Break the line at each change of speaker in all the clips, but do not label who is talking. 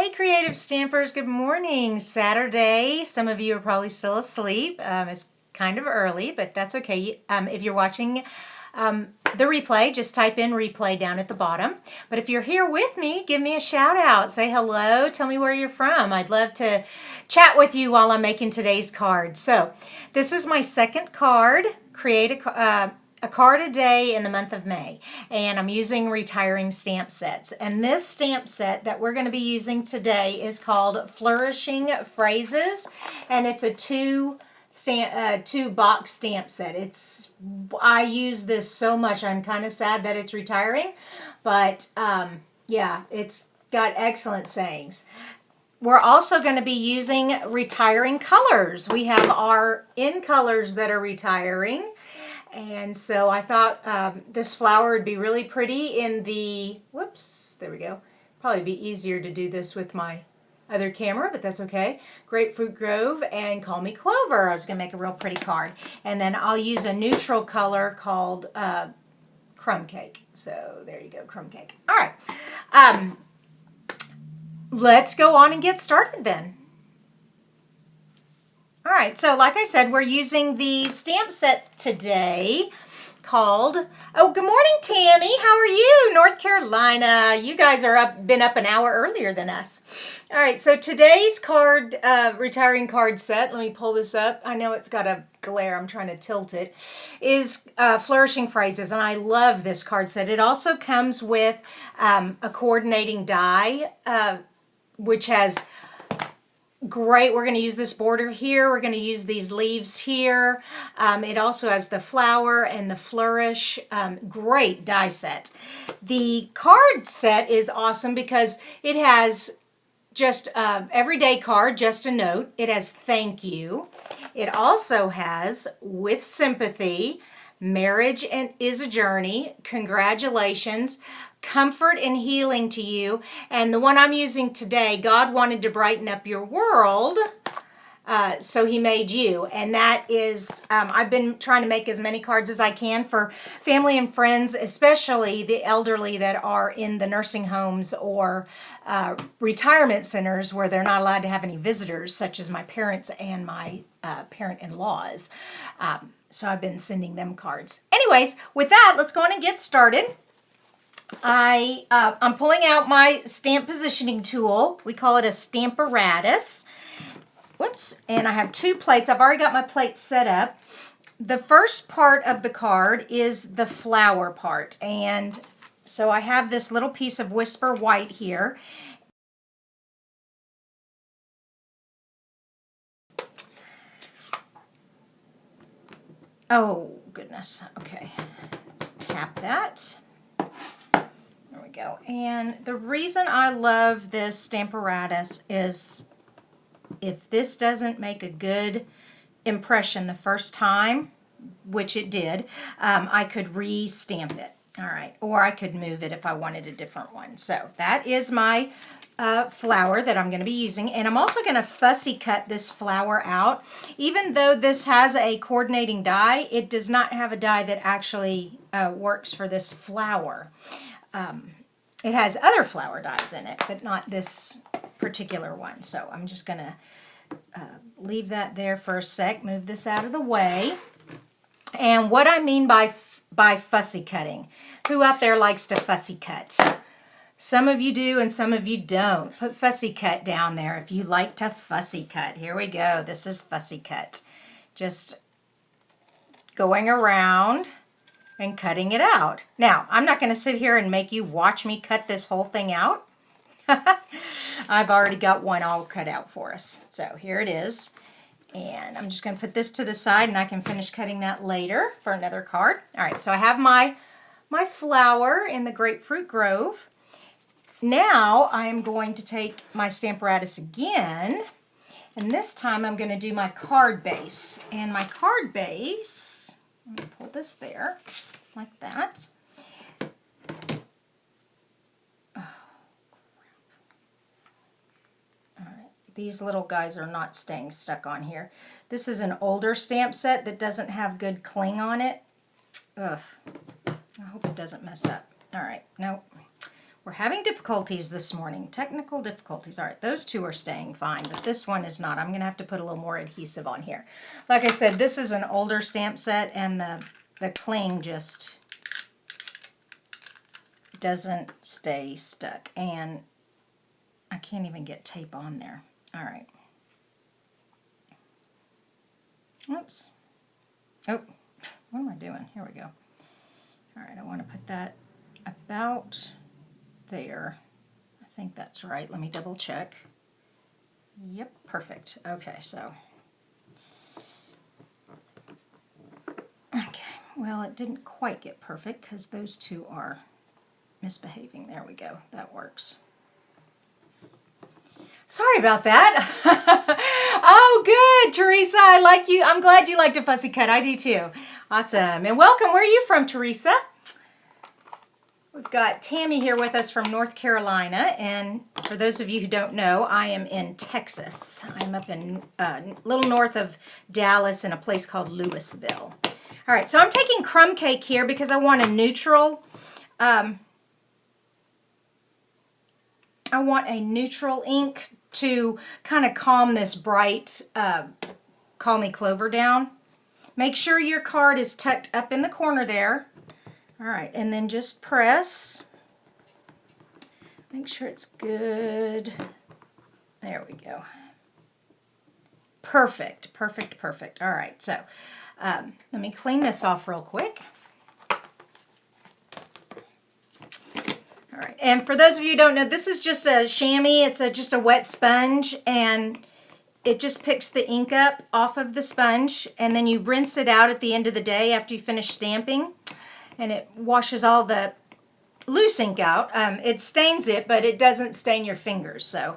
Hey creative stampers, good morning. Saturday. Some of you are probably still asleep. It's kind of early, but that's okay. If you're watching the replay, just type in replay down at the bottom. But if you're here with me, give me a shout out. Say hello. Tell me where you're from. I'd love to chat with you while I'm making today's card. So this is my second card. Create a card a day in the month of May, and I'm using retiring stamp sets. And this stamp set that we're going to be using today is called Flourishing Phrases, and it's a two box stamp set. I use this so much. I'm kind of sad that it's retiring, but yeah, it's got excellent sayings. We're also going to be using retiring colors. We have our in colors that are retiring. And so I thought this flower would be really pretty in the, whoops, there we go. Probably be easier to do this with my other camera, but that's okay. Grapefruit Grove and Call Me Clover. I was going to make a real pretty card. And then I'll use a neutral color called Crumb Cake. So there you go, Crumb Cake. All right. Let's go on and get started then. All right, so like I said, we're using the stamp set today called, oh, good morning, Tammy. How are you? North Carolina. You guys are been up an hour earlier than us. All right, so today's card, retiring card set, let me pull this up. I know it's got a glare. I'm trying to tilt it, is Flourishing Phrases, and I love this card set. It also comes with a coordinating die, which has great. We're going to use this border here. We're going to use these leaves here. It also has the flower and the flourish. Great die set. The card set is awesome because it has just everyday card, just a note. It has thank you. It also has with sympathy, marriage is a journey, congratulations, comfort and healing to you. And the one I'm using today, God wanted to brighten up your world, so he made you. And that is, I've been trying to make as many cards as I can for family and friends, especially the elderly that are in the nursing homes or retirement centers where they're not allowed to have any visitors, such as my parents and my parent-in-laws. So I've been sending them cards. Anyways, with that, let's go on and get started. I'm pulling out my stamp positioning tool. We call it a Stamparatus. Whoops. And I have two plates. I've already got my plates set up. The first part of the card is the flower part. And so I have this little piece of Whisper White here. Oh, goodness. Okay. Let's tap that. There we go. And the reason I love this Stamparatus is if this doesn't make a good impression the first time, which it did, I could re-stamp it. All right. Or I could move it if I wanted a different one. So that is my flower that I'm going to be using. And I'm also going to fussy cut this flower out. Even though this has a coordinating die, it does not have a die that actually works for this flower. It has other flower dies in it, but not this particular one. So I'm just going to leave that there for a sec, move this out of the way. And what I mean by fussy cutting, who out there likes to fussy cut? Some of you do and some of you don't. Put fussy cut down there if you like to fussy cut. Here we go. This is fussy cut. Just going around and cutting it out. Now, I'm not going to sit here and make you watch me cut this whole thing out. I've already got one all cut out for us. So here it is. And I'm just going to put this to the side and I can finish cutting that later for another card. All right, so I have my flower in the Grapefruit Grove. Now I am going to take my Stamparatus again. And this time I'm going to do my card base. And my card base, I'm going to pull this there like that. These little guys are not staying stuck on here. This is an older stamp set that doesn't have good cling on it. Ugh. I hope it doesn't mess up. All right, no, We're having difficulties this morning, technical difficulties. All right, those two are staying fine, but this one is not. I'm going to have to put a little more adhesive on here. Like I said, this is an older stamp set, and the cling just doesn't stay stuck, and I can't even get tape on there. All right. Oops. Oh, what am I doing? Here we go. All right, I want to put that about there. I think that's right. Let me double check. Yep, perfect. Okay, so. Okay, well, it didn't quite get perfect because those two are misbehaving. There we go. That works. Sorry about that. Oh, good, Teresa. I like you. I'm glad you liked a fussy cut. I do too. Awesome. And welcome. Where are you from, Teresa? We've got Tammy here with us from North Carolina. And for those of you who don't know, I am in Texas. I'm up in a little north of Dallas in a place called Louisville. All right, so I'm taking crumb cake here because I want a neutral ink to kind of calm this bright Call Me Clover down. Make sure your card is tucked up in the corner there. All right, and then just press. Make sure it's good. There we go. Perfect, perfect, perfect. All right, so let me clean this off real quick. All right, and for those of you who don't know, this is just a chamois. It's just a wet sponge, and it just picks the ink up off of the sponge, and then you rinse it out at the end of the day after you finish stamping, and it washes all the loose ink out. It stains it, but it doesn't stain your fingers, so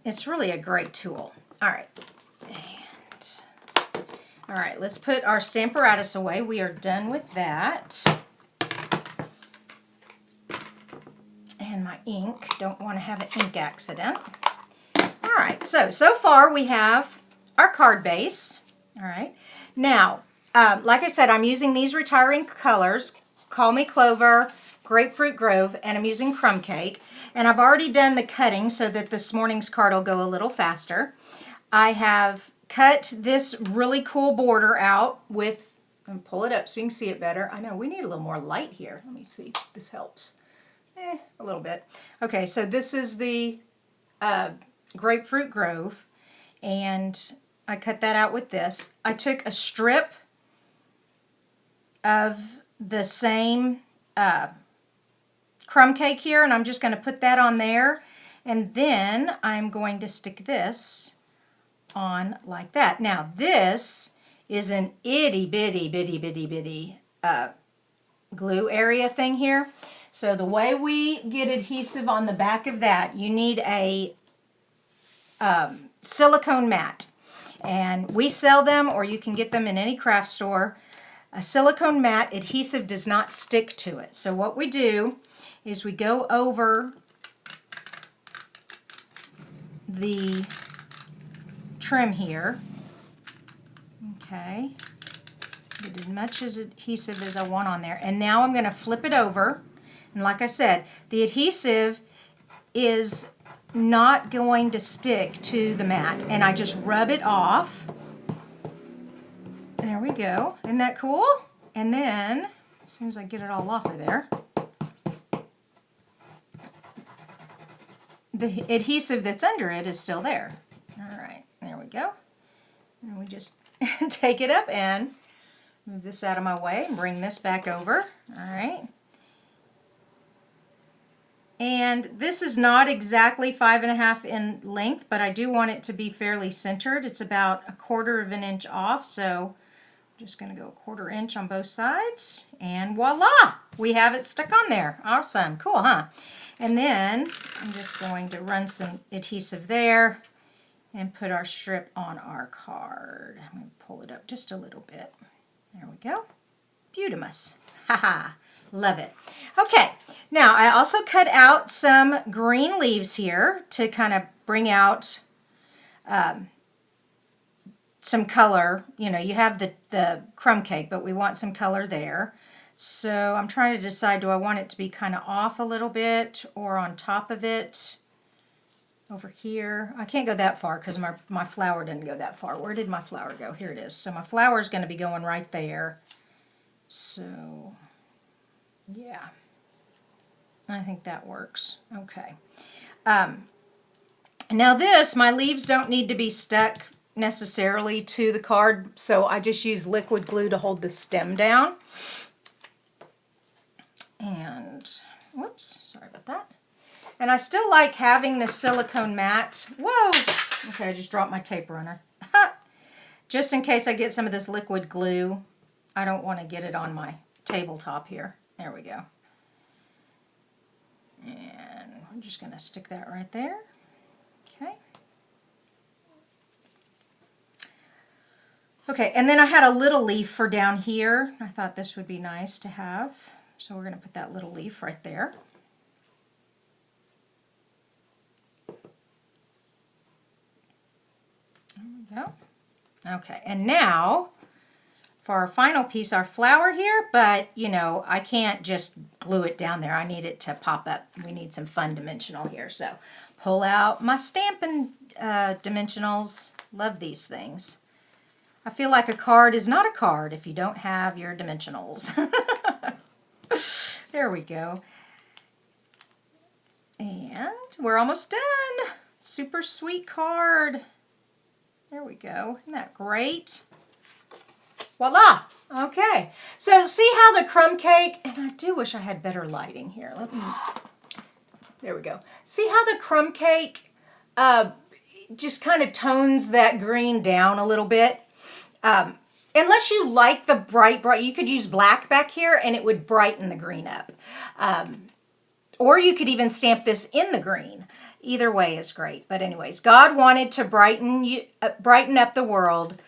it's really a great tool. All right, and all right, let's put our Stamparatus away. We are done with that. And my ink, don't want to have an ink accident. All right, so far we have our card base. All right, now, like I said, I'm using these retiring colors, Call Me Clover, Grapefruit Grove, and I'm using Crumb Cake. And I've already done the cutting so that this morning's card will go a little faster. I have cut this really cool border out with, and pull it up so you can see it better. I know, we need a little more light here. Let me see if this helps. A little bit. Okay, so this is the Grapefruit Grove, and I cut that out with this. I took a strip of the same crumb cake here, and I'm just going to put that on there, and then I'm going to stick this on like that. Now, this is an itty bitty glue area thing here. So the way we get adhesive on the back of that, you need a silicone mat. And we sell them, or you can get them in any craft store. A silicone mat, adhesive does not stick to it. So what we do is we go over the trim here. Okay. Get as much as adhesive as I want on there. And now I'm going to flip it over. And like I said, the adhesive is not going to stick to the mat. And I just rub it off. There we go. Isn't that cool? And then, as soon as I get it all off of there, the adhesive that's under it is still there. All right, there we go. And we just take it up and move this out of my way and bring this back over. All right. And this is not exactly 5.5 in length, but I do want it to be fairly centered. It's about 1/4 of an inch off, so I'm just going to go 1/4 inch on both sides, and voila! We have it stuck on there. Awesome. Cool, huh? And then I'm just going to run some adhesive there and put our strip on our card. I'm going to pull it up just a little bit. There we go. Beautimous. Haha. Love it. Okay, now I also cut out some green leaves here to kind of bring out some color. You know, you have the crumb cake, but we want some color there. So I'm trying to decide, do I want it to be kind of off a little bit or on top of it over here? I can't go that far because my flower didn't go that far. Where did my flower go? Here it is. So my flower is going to be going right there. So yeah, I think that works. Okay. Now this, my leaves don't need to be stuck necessarily to the card, so I just use liquid glue to hold the stem down. And, whoops, sorry about that. And I still like having the silicone mat. Whoa! Okay, I just dropped my tape runner. Just in case I get some of this liquid glue, I don't want to get it on my tabletop here. There we go. And I'm just going to stick that right there. Okay. Okay, and then I had a little leaf for down here. I thought this would be nice to have. So we're going to put that little leaf right there. There we go. Okay, and now for our final piece, our flower here, but you know, I can't just glue it down there. I need it to pop up. We need some fun dimensional here. So pull out my Stampin' dimensionals. Love these things. I feel like a card is not a card if you don't have your dimensionals. There we go. And we're almost done. Super sweet card. There we go. Isn't that great? Voila. Okay. So see how the crumb cake, and I do wish I had better lighting here. There we go. See how the crumb cake just kind of tones that green down a little bit? Unless you like the bright, you could use black back here and it would brighten the green up. Or you could even stamp this in the green. Either way is great. But anyways, God wanted to brighten up the world.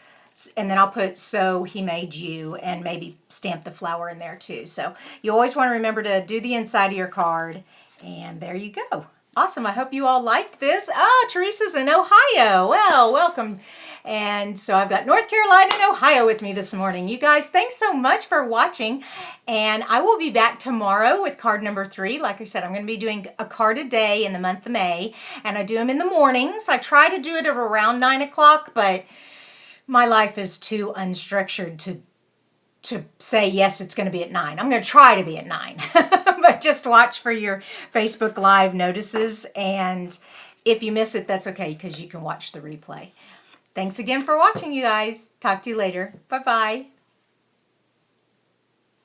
And then I'll put, so he made you, and maybe stamp the flower in there too. So you always want to remember to do the inside of your card. And there you go. Awesome. I hope you all liked this. Ah, Teresa's in Ohio. Well, welcome. And so I've got North Carolina and Ohio with me this morning. You guys, thanks so much for watching. And I will be back tomorrow with card number 3. Like I said, I'm going to be doing a card a day in the month of May. And I do them in the mornings. I try to do it at around 9 o'clock, but my life is too unstructured to say, yes, it's going to be at 9. I'm going to try to be at 9. But just watch for your Facebook Live notices. And if you miss it, that's okay, because you can watch the replay. Thanks again for watching, you guys. Talk to you later. Bye-bye.